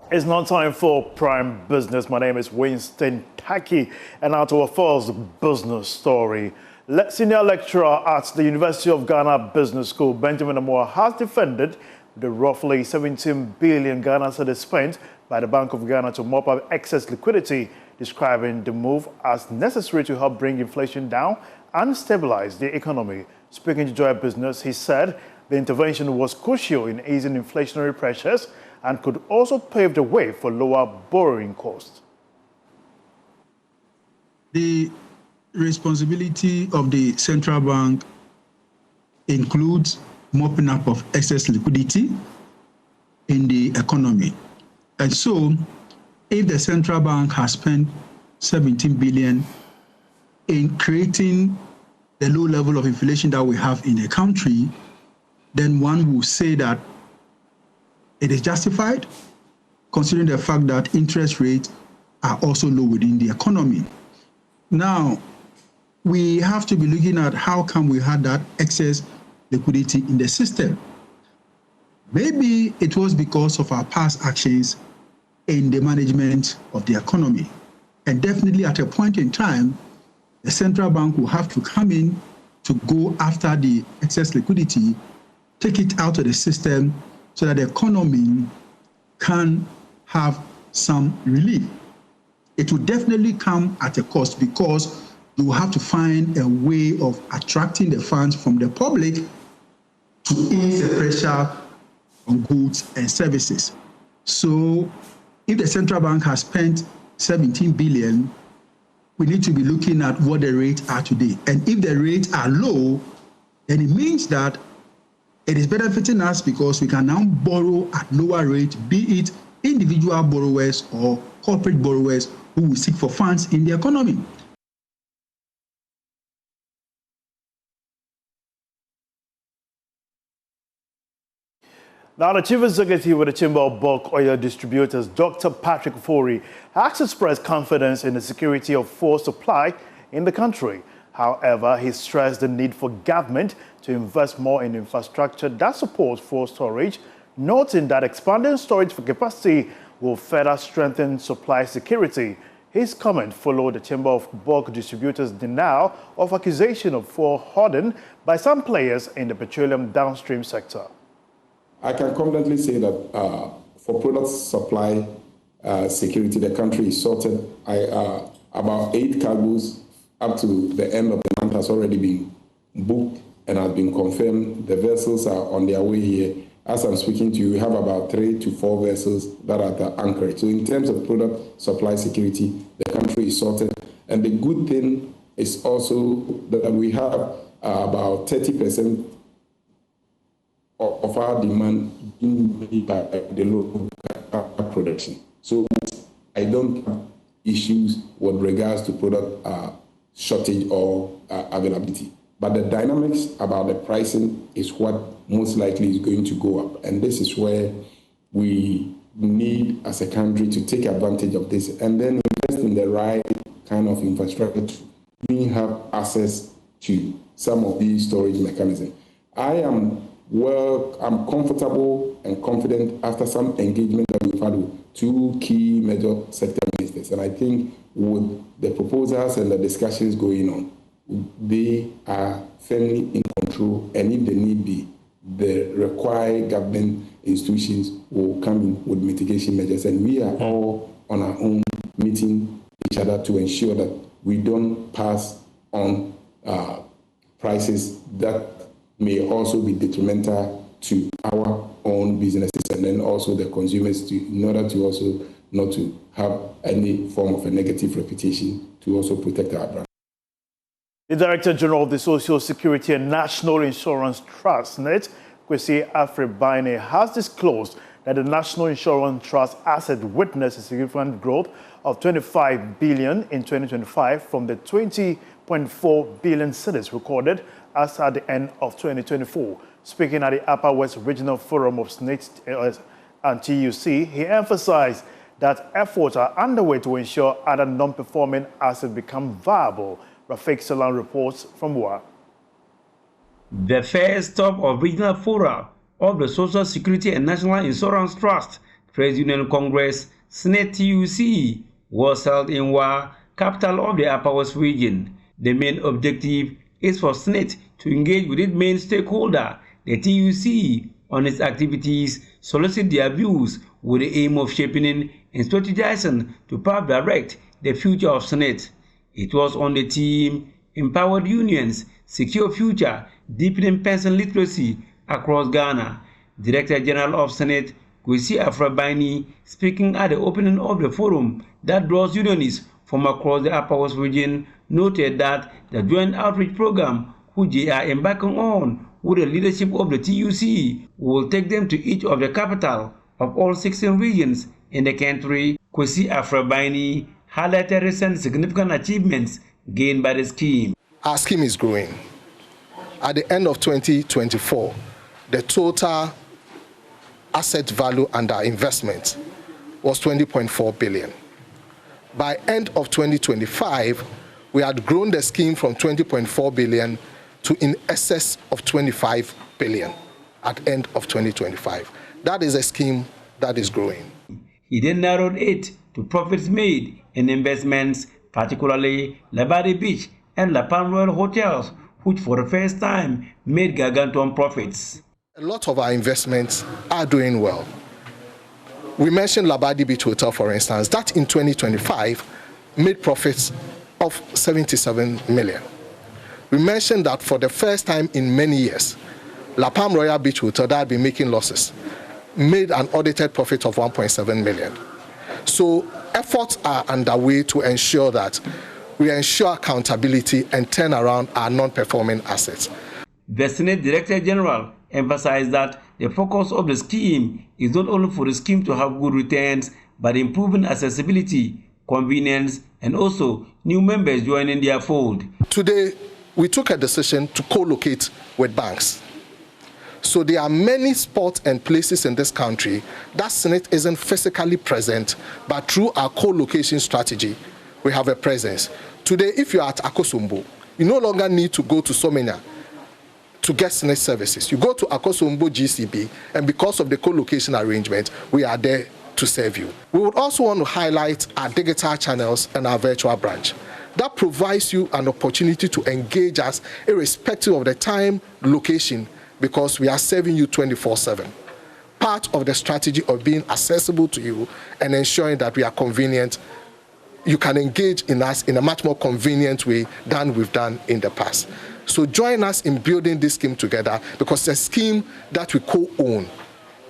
It's now time for Prime Business. My name is Winston Taki, and now to our first business story. Senior lecturer at the University of Ghana Business School, Benjamin Amoah, has defended the roughly 17 billion Ghana cedis spent by the Bank of Ghana to mop up excess liquidity, describing the move as necessary to help bring inflation down and stabilize the economy. Speaking to Joy Business, he said the intervention was crucial in easing inflationary pressures and could also pave the way for lower borrowing costs. The responsibility of the central bank includes mopping up of excess liquidity in the economy. And so, if the central bank has spent 17 billion in creating the low level of inflation that we have in the country, then one will say that it is justified, considering the fact that interest rates are also low within the economy. Now, we have to be looking at how come we had that excess liquidity in the system. Maybe it was because of our past actions in the management of the economy. And definitely at a point in time, the central bank will have to come in to go after the excess liquidity, take it out of the system so that the economy can have some relief. It will definitely come at a cost because you will have to find a way of attracting the funds from the public to ease the pressure on goods and services. So if the central bank has spent 17 billion, we need to be looking at what the rates are today. And if the rates are low, then it means that it is benefiting us because we can now borrow at lower rates, be it individual borrowers or corporate borrowers who will seek for funds in the economy. Now, the Chief Executive of the Chamber of Bulk Oil Distributors, Dr. Patrick Fori, has expressed confidence in the security of fuel supply in the country. However, he stressed the need for government to invest more in infrastructure that supports fuel storage, noting that expanding storage capacity will further strengthen supply security. His comment followed the Chamber of Bulk Distributors' denial of accusation of fuel hoarding by some players in the petroleum downstream sector. I can confidently say that for product supply security, the country is sorted. About 8 cargoes up to the end of the month has already been booked and has been confirmed. The vessels are on their way here. As I'm speaking to you, we have about 3 to 4 vessels that are at the anchorage. So in terms of product supply security, the country is sorted. And the good thing is also that we have about 30% of our demand being made by the local production. So I don't have issues with regards to product shortage or availability. But the dynamics about the pricing is what most likely is going to go up. And this is where we need, as a country, to take advantage of this and then invest in the right kind of infrastructure to have access to some of these storage mechanisms. I'm comfortable and confident after some engagement that we've had with 2 key major sector ministers. And I think with the proposals and the discussions going on, they are firmly in control. And if the need be, the required government institutions will come in with mitigation measures. And we are all on our own meeting each other to ensure that we don't pass on prices that may also be detrimental to our own businesses and then also the consumers in order to also not to have any form of a negative reputation, to also protect our brand. The Director General of the Social Security and National Insurance Trust, SSNIT, GHs3bn, has disclosed that the National Insurance Trust asset witnessed a significant growth of 25 billion in 2025 from the 20.4 billion cedis recorded as at the end of 2024. Speaking at the Upper West Regional Forum of SSNIT and TUC, he emphasized that efforts are underway to ensure other non-performing assets become viable. Rafik Salam reports from WA. The first stop of Regional Forum of the Social Security and National Insurance Trust Trade Union Congress, SSNIT TUC, was held in Wa, capital of the Upper West region. The main objective is for SSNIT to engage with its main stakeholder, the TUC, on its activities, solicit their views with the aim of shaping and strategizing to path direct the future of SSNIT. It was on the theme Empowered Unions, Secure Future, Deepening Pension Literacy across Ghana. Director General of SSNIT, GHs3bn, speaking at the opening of the forum that draws unionists from across the Upper West region, noted that the joint outreach program, which they are embarking on with the leadership of the TUC, will take them to each of the capital of all 16 regions in the country. GHs3bn highlighted recent significant achievements gained by the scheme. Our scheme is growing. At the end of 2024, the total asset value under investment was 20.4 billion. By end of 2025, we had grown the scheme from 20.4 billion to in excess of 25 billion at end of 2025. That is a scheme that is growing. He then narrowed it to profits made in investments, particularly Labadi Beach and La Palm Royal hotels, which for the first time made gargantuan profits. A lot of our investments are doing well. We mentioned Labadi Beach Hotel, for instance, that in 2025 made profits of 77 million. We mentioned that for the first time in many years, La Palm Royal Beach Hotel, that had been making losses, made an audited profit of 1.7 million. So efforts are underway to ensure that we ensure accountability and turn around our non-performing assets. The SSNIT Director General emphasized that the focus of the scheme is not only for the scheme to have good returns, but improving accessibility, convenience, and also new members joining their fold. Today, we took a decision to co-locate with banks. So there are many spots and places in this country that SSNIT isn't physically present, but through our co-location strategy, we have a presence. Today, if you're at Akosombo, you no longer need to go to Somenia to get SSNIT services. You go to Akosombo GCB, and because of the co-location arrangement, we are there to serve you. We would also want to highlight our digital channels and our virtual branch. That provides you an opportunity to engage us irrespective of the time, location, because we are serving you 24/7. Part of the strategy of being accessible to you and ensuring that we are convenient, you can engage in us in a much more convenient way than we've done in the past. So join us in building this scheme together, because it's a scheme that we co-own.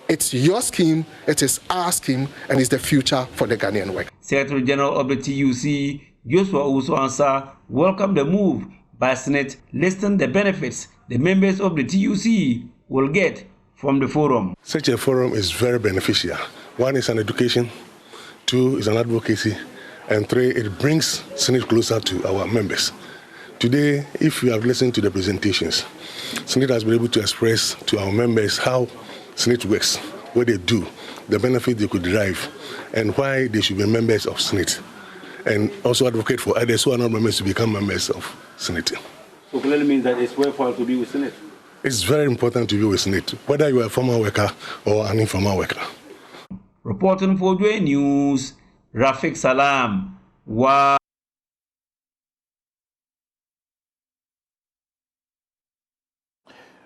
It's your scheme, it is our scheme, and it's the future for the Ghanaian work. Secretary General of the TUC, Joshua Uso-Ansah, welcomed the move by SSNIT, listing the benefits the members of the TUC will get from the forum. Such a forum is very beneficial. One is an education, two is an advocacy, and three, it brings SSNIT closer to our members. Today, if you have listened to the presentations, SSNIT has been able to express to our members how SSNIT works, what they do, the benefit they could derive, and why they should be members of SSNIT, and also advocate for others who are not members to become members of SSNIT. So clearly means that it's worthwhile to be with SSNIT. It's very important to be with SSNIT, whether you are a former worker or an informal worker. Reporting for Joy News, Rafiq Salam. Wow.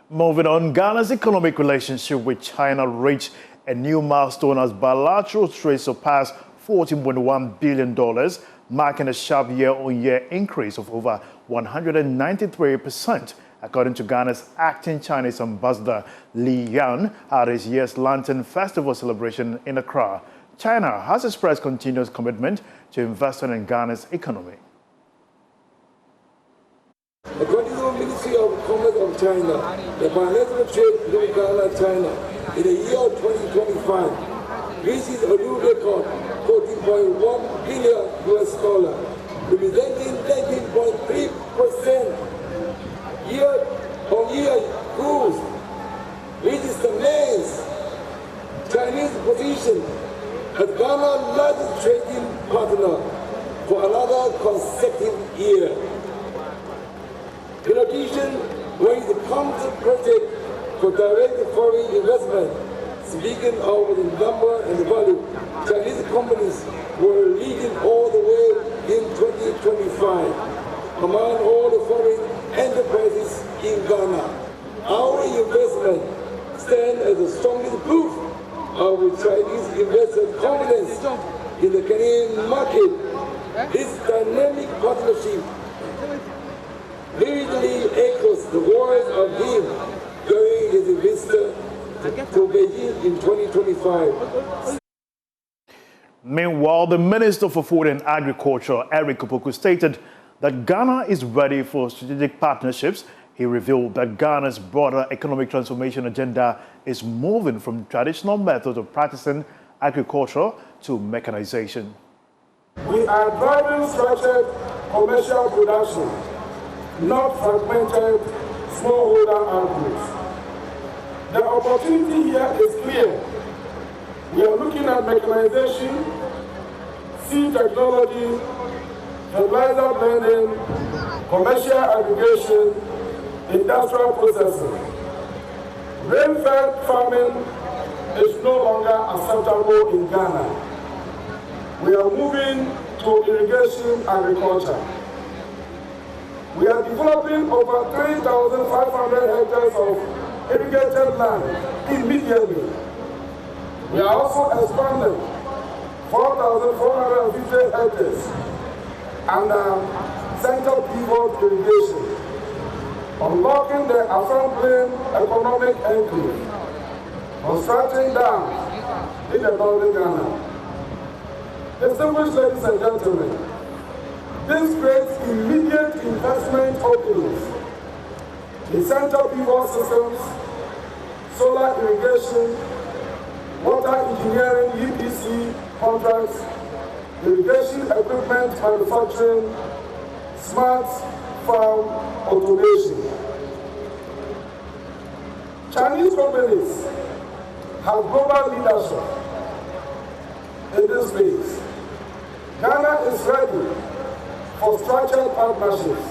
Moving on, Ghana's economic relationship with China reached a new milestone as bilateral trade surpassed $14.1 billion, marking a sharp year-on-year increase of over 193%, according to Ghana's acting Chinese ambassador Li Yan at this year's Lantern Festival celebration in Accra. China has expressed continuous commitment to investing in Ghana's economy. According to the Ministry of Commerce of China, the bilateral trade between Ghana and China in the year of 2025 reaches a new record, $14.1 billion, representing 19.3% year-on-year growth, which is the main Chinese position as Ghana's largest trading partner for another consecutive year. In addition, when it comes to projects for direct foreign investment, speaking of the number and the value, Chinese companies were leading all the way in 2025 among all the foreign enterprises in Ghana. Our investment stands as the strongest proof of Chinese investors' confidence in the Canadian market. This dynamic partnership vividly echoes the words of him during his visit to Beijing in 2025. Meanwhile, the Minister for Food and Agriculture, Eric Opoku, stated that Ghana is ready for strategic partnerships. He revealed that Ghana's broader economic transformation agenda is moving from traditional methods of practicing agriculture to mechanization. We are driving structured commercial production, not fragmented smallholder outputs. The opportunity here is clear. We are looking at mechanization, seed technology, fertilizer blending, commercial aggregation, industrial processing. Rain-fed farming is no longer acceptable in Ghana. We are moving to irrigation agriculture. We are developing over 3,500 hectares of irrigated land immediately. We are also expanding 4,450 hectares under central pivot irrigation, unlocking the Afram-Plain economic enclave, constructing dams in the northern Ghana. Distinguished ladies and gentlemen, this creates immediate investment openings in central pivot systems, solar irrigation, water engineering EPC contracts, irrigation equipment manufacturing, smart farm automation. Chinese companies have global leadership in this space. Ghana is ready for structured partnerships.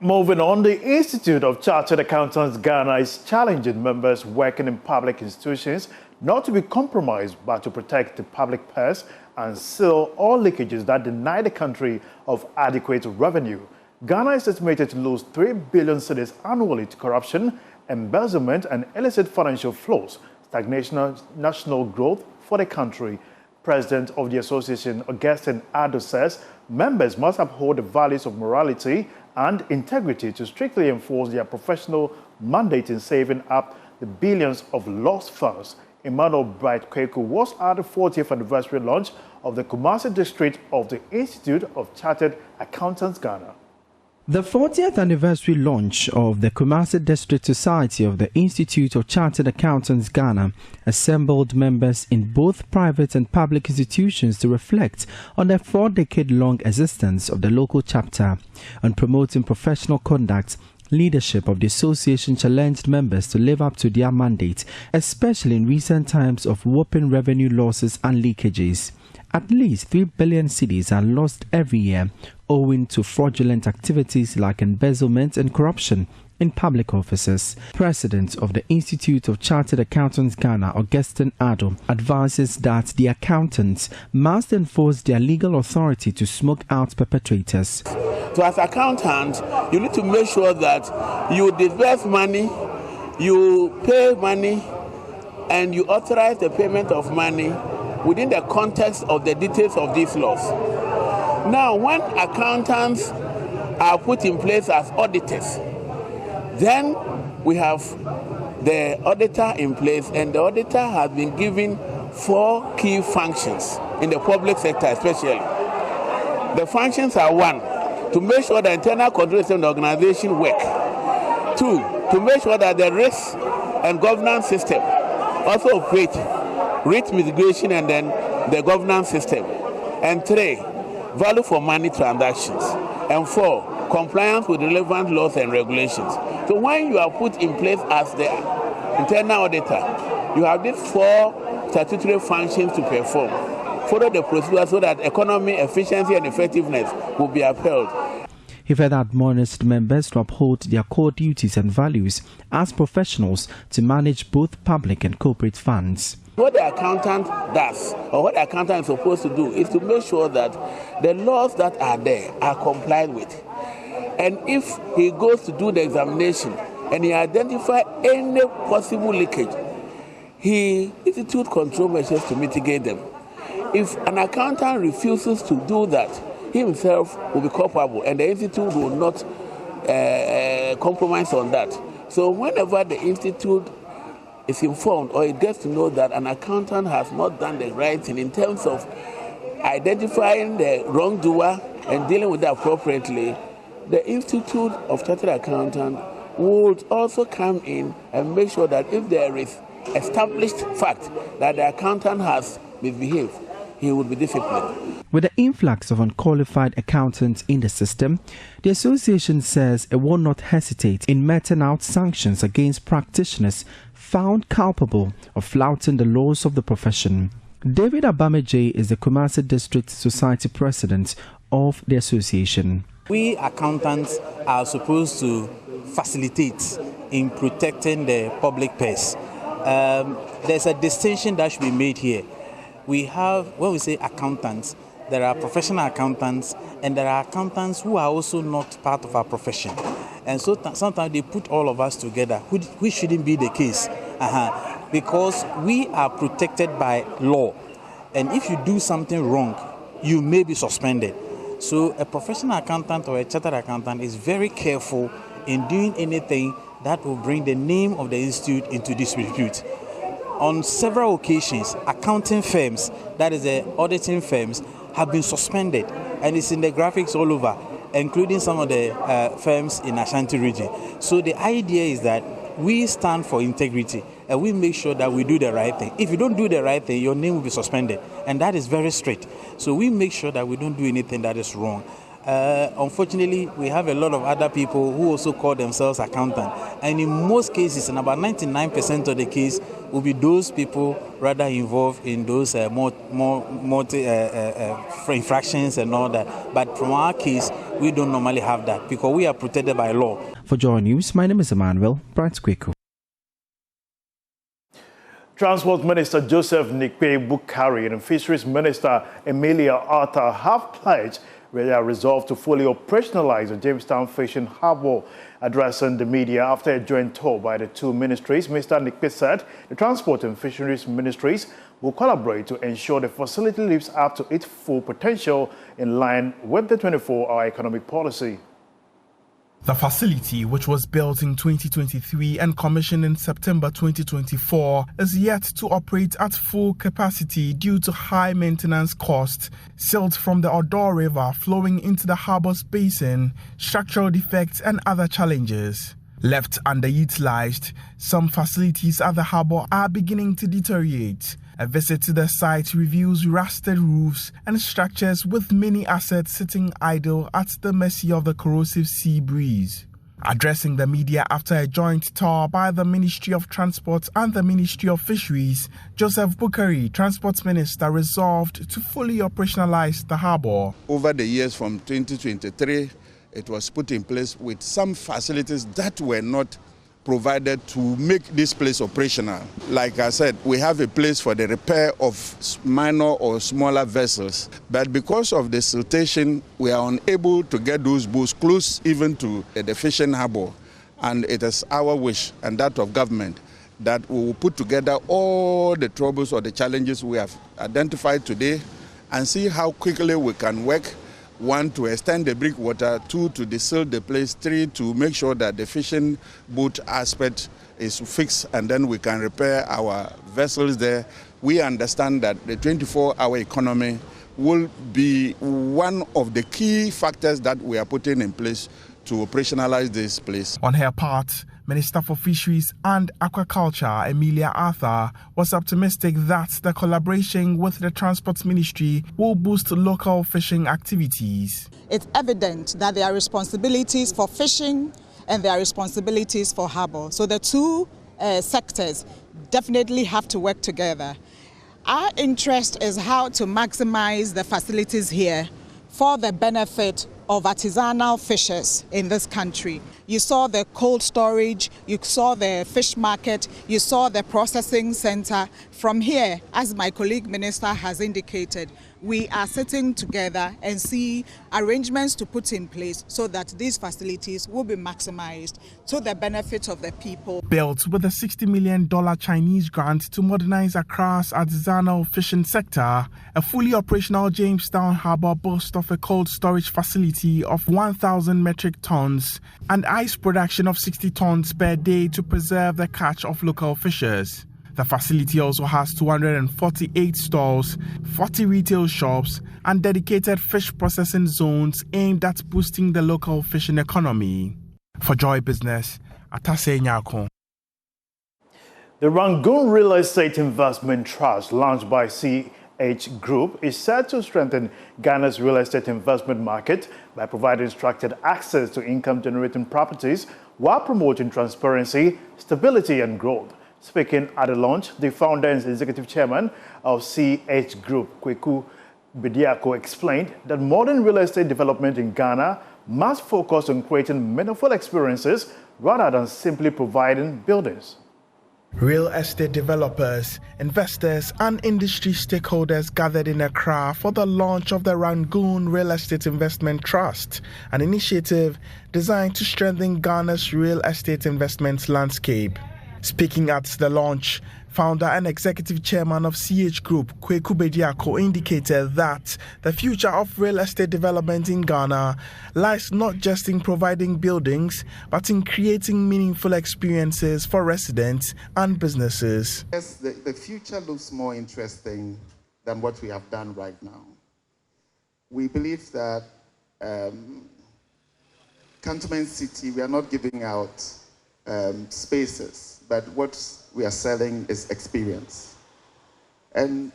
Moving on, the Institute of Chartered Accountants Ghana is challenging members working in public institutions not to be compromised but to protect the public purse and seal all leakages that deny the country of adequate revenue. Ghana is estimated to lose 3 billion cedis annually to corruption, embezzlement and illicit financial flows, stagnation of national growth for the country. President of the association, Augustine Addo, says members must uphold the values of morality and integrity to strictly enforce their professional mandate in saving up the billions of lost funds. Emmanuel Bright Kweku was at the 40th anniversary launch of the Kumasi district of the Institute of Chartered Accountants Ghana. The 40th anniversary launch of the Kumasi District Society of the Institute of Chartered Accountants Ghana assembled members in both private and public institutions to reflect on the 4-decade-long existence of the local chapter. On promoting professional conduct, leadership of the association challenged members to live up to their mandate, especially in recent times of whopping revenue losses and leakages. At least 3 billion cedis are lost every year owing to fraudulent activities like embezzlement and corruption in public offices. President of the Institute of Chartered Accountants Ghana, Augustine Addo, advises that the accountants must enforce their legal authority to smoke out perpetrators. So as accountant, you need to make sure that you disburse money, you pay money, and you authorize the payment of money within the context of the details of these laws. Now, when accountants are put in place as auditors, then we have the auditor in place, and the auditor has been given 4 key functions in the public sector especially. The functions are: 1, to make sure the internal control system of the organization work; 2, to make sure that the risk and governance system also operate, risk mitigation and then the governance system; and 3, value for money transactions; and 4, compliance with relevant laws and regulations. So when you are put in place as the internal auditor, you have these 4 statutory functions to perform. Follow the procedure so that economy, efficiency and effectiveness will be upheld. He further admonished members to uphold their core duties and values as professionals to manage both public and corporate funds. What the accountant does, or what the accountant is supposed to do, is to make sure that the laws that are there are complied with. And if he goes to do the examination and he identifies any possible leakage, he institutes control measures to mitigate them. If an accountant refuses to do that, he himself will be culpable, and the institute will not compromise on that. So whenever the institute is informed or it gets to know that an accountant has not done the right thing in terms of identifying the wrongdoer and dealing with that appropriately, the Institute of Chartered Accountants would also come in and make sure that if there is established fact that the accountant has misbehaved, he would be disciplined. With the influx of unqualified accountants in the system, the association says it will not hesitate in meting out sanctions against practitioners found culpable of flouting the laws of the profession. David Abameje is the Kumasi District Society President of the association. We accountants are supposed to facilitate in protecting the public purse. There's a distinction that should be made here. We have, when we say accountants, there are professional accountants and there are accountants who are also not part of our profession. And so sometimes they put all of us together, which shouldn't be the case. Because we are protected by law. And if you do something wrong, you may be suspended. So a professional accountant or a chartered accountant is very careful in doing anything that will bring the name of the institute into disrepute. On several occasions, accounting firms, that is the auditing firms, have been suspended, and it's in the graphics all over, including some of the firms in Ashanti region. So the idea is that we stand for integrity and we make sure that we do the right thing. If you don't do the right thing, your name will be suspended, and that is very strict. So we make sure that we don't do anything that is wrong. Unfortunately, we have a lot of other people who also call themselves accountants, and in most cases, in about 99% of the case, will be those people rather involved in those infractions and all that. But from our case, we don't normally have that because we are protected by law. For Joy News, my name is Emmanuel Bright-Kweku. Transport Minister Joseph Nikpe Bukari and Fisheries Minister Emilia Arthur have pledged their resolve to fully operationalize the Jamestown fishing harbour. Addressing the media after a joint tour by the two ministries, Mr. Nikpe said the Transport and Fisheries Ministries will collaborate to ensure the facility lives up to its full potential in line with the 24-hour economic policy. The facility, which was built in 2023 and commissioned in September 2024, is yet to operate at full capacity due to high maintenance costs, silt from the Odor River flowing into the harbor's basin, structural defects and other challenges. Left underutilized, some facilities at the harbor are beginning to deteriorate. A visit to the site reveals rusted roofs and structures with many assets sitting idle at the mercy of the corrosive sea breeze. Addressing the media after a joint tour by the Ministry of Transport and the Ministry of Fisheries, Joseph Bukari, Transport Minister, resolved to fully operationalize the harbour. Over the years from 2023, it was put in place with some facilities that were not provided to make this place operational. Like I said, we have a place for the repair of minor or smaller vessels, but because of the siltation, we are unable to get those boats close even to the fishing harbour. And it is our wish and that of government that we will put together all the troubles or the challenges we have identified today and see how quickly we can work. 1, to extend the breakwater, 2, to desilt the place, 3, to make sure that the fishing boat aspect is fixed and then we can repair our vessels there. We understand that the 24-hour economy will be one of the key factors that we are putting in place to operationalize this place. On her part, Minister for Fisheries and Aquaculture, Emilia Arthur, was optimistic that the collaboration with the Transport Ministry will boost local fishing activities. It's evident that there are responsibilities for fishing and there are responsibilities for harbour. So the two sectors definitely have to work together. Our interest is how to maximize the facilities here for the benefit of artisanal fishers in this country. You saw the cold storage, you saw the fish market, you saw the processing center. From here, as my colleague minister has indicated, we are sitting together and see arrangements to put in place so that these facilities will be maximized to the benefit of the people. Built with a $60 million Chinese grant to modernize Accra's artisanal fishing sector, a fully operational Jamestown harbour boasts of a cold storage facility of 1,000 metric tons and ice production of 60 tons per day to preserve the catch of local fishers. The facility also has 248 stalls, 40 retail shops, and dedicated fish processing zones aimed at boosting the local fishing economy. For Joy Business, Atase Nyako. The Rangoon Real Estate Investment Trust, launched by GH Group, is set to strengthen Ghana's real estate investment market by providing structured access to income-generating properties while promoting transparency, stability, and growth. Speaking at the launch, the founder and executive chairman of GH Group, Kweku Bediako, explained that modern real estate development in Ghana must focus on creating meaningful experiences rather than simply providing buildings. Real estate developers, investors, and industry stakeholders gathered in Accra for the launch of the Rangoon Real Estate Investment Trust, an initiative designed to strengthen Ghana's real estate investment landscape. Speaking at the launch, founder and executive chairman of GH Group, Kweku Bediako, indicated that the future of real estate development in Ghana lies not just in providing buildings, but in creating meaningful experiences for residents and businesses. Yes, the future looks more interesting than what we have done right now. We believe that Cantonment City, we are not giving out spaces, but what we are selling is experience. And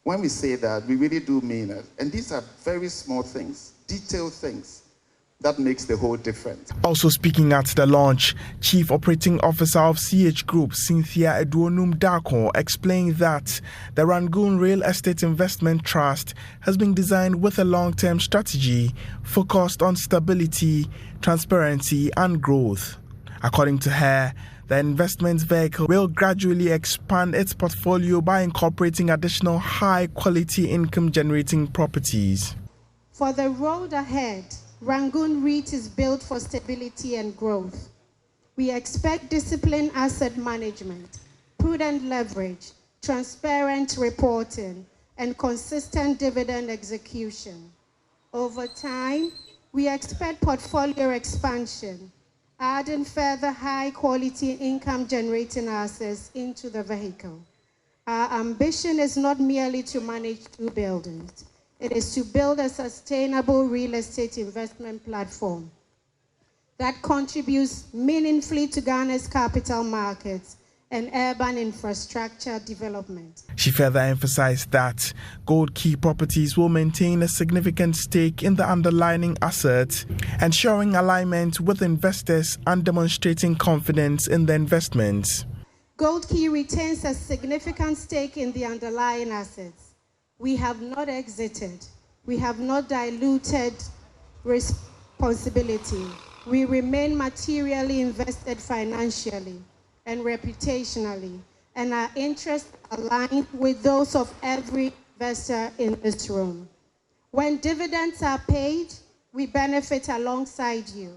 when we say that, we really do mean it. And these are very small things, detailed things, that makes the whole difference. Also speaking at the launch, Chief Operating Officer of GH Group, Cynthia Eduonum Dako, explained that the Rangoon Real Estate Investment Trust has been designed with a long-term strategy focused on stability, transparency, and growth. According to her, the investment vehicle will gradually expand its portfolio by incorporating additional high-quality income-generating properties. For the road ahead, Rangoon REIT is built for stability and growth. We expect disciplined asset management, prudent leverage, transparent reporting, and consistent dividend execution. Over time, we expect portfolio expansion, adding further high-quality income-generating assets into the vehicle. Our ambition is not merely to manage 2 buildings. It is to build a sustainable real estate investment platform that contributes meaningfully to Ghana's capital markets and urban infrastructure development. She further emphasized that Gold Key Properties will maintain a significant stake in the underlying assets, ensuring alignment with investors and demonstrating confidence in the investments. Gold Key retains a significant stake in the underlying assets. We have not exited. We have not diluted responsibility. We remain materially invested financially and reputationally, and our interests align with those of every investor in this room. When dividends are paid, we benefit alongside you.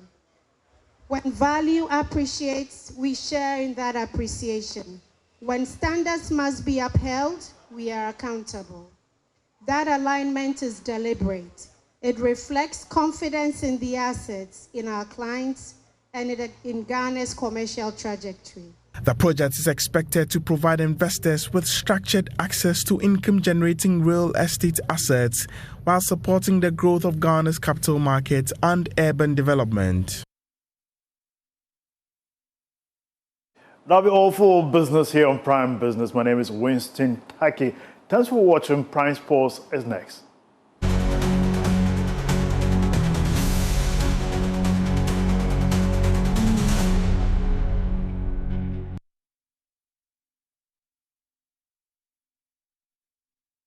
When value appreciates, we share in that appreciation. When standards must be upheld, we are accountable. That alignment is deliberate. It reflects confidence in the assets, in our clients, and in Ghana's commercial trajectory. The project is expected to provide investors with structured access to income-generating real estate assets while supporting the growth of Ghana's capital markets and urban development. That'll be all for business here on Prime Business. My name is Winston Taki. Thanks for watching. Prime Sports is next.